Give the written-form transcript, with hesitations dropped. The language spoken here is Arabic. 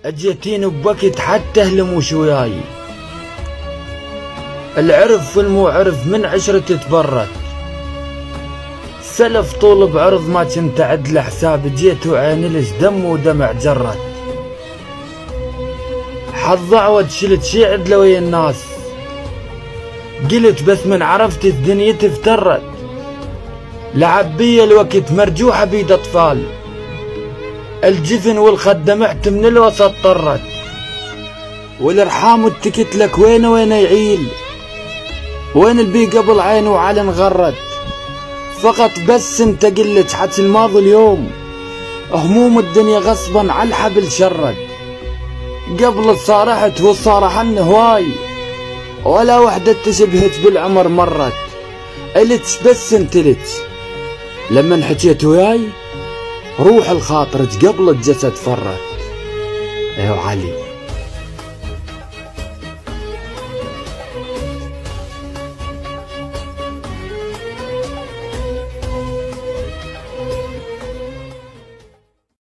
اجيتيني بوقت حتى اهلموش وياي. العرف والمو عرف من عشرة تبرد، سلف طول بعرض ما كنت عدل حساب، جيت وعيني لش دم ودمع جرد. حظ عود شلت شي عدله ويا الناس، قلت بس من عرفت الدنيا تفترت. لعبية الوقت مرجوحة بيد اطفال، الجفن والخدة محت من الوسط طرت. والارحام والتكت لك وين يعيل، وين البي قبل عينه وعلن غرد. فقط بس انت قلت حتى الماضي اليوم، هموم الدنيا غصبا على الحبل شرد. قبل صارحت وصارحن هواي، ولا وحدة تشبهت بالعمر مرت. قلت بس انتلت لما حكيت وياي، روح الخاطر قبل الجسد فرت. ايوه علي.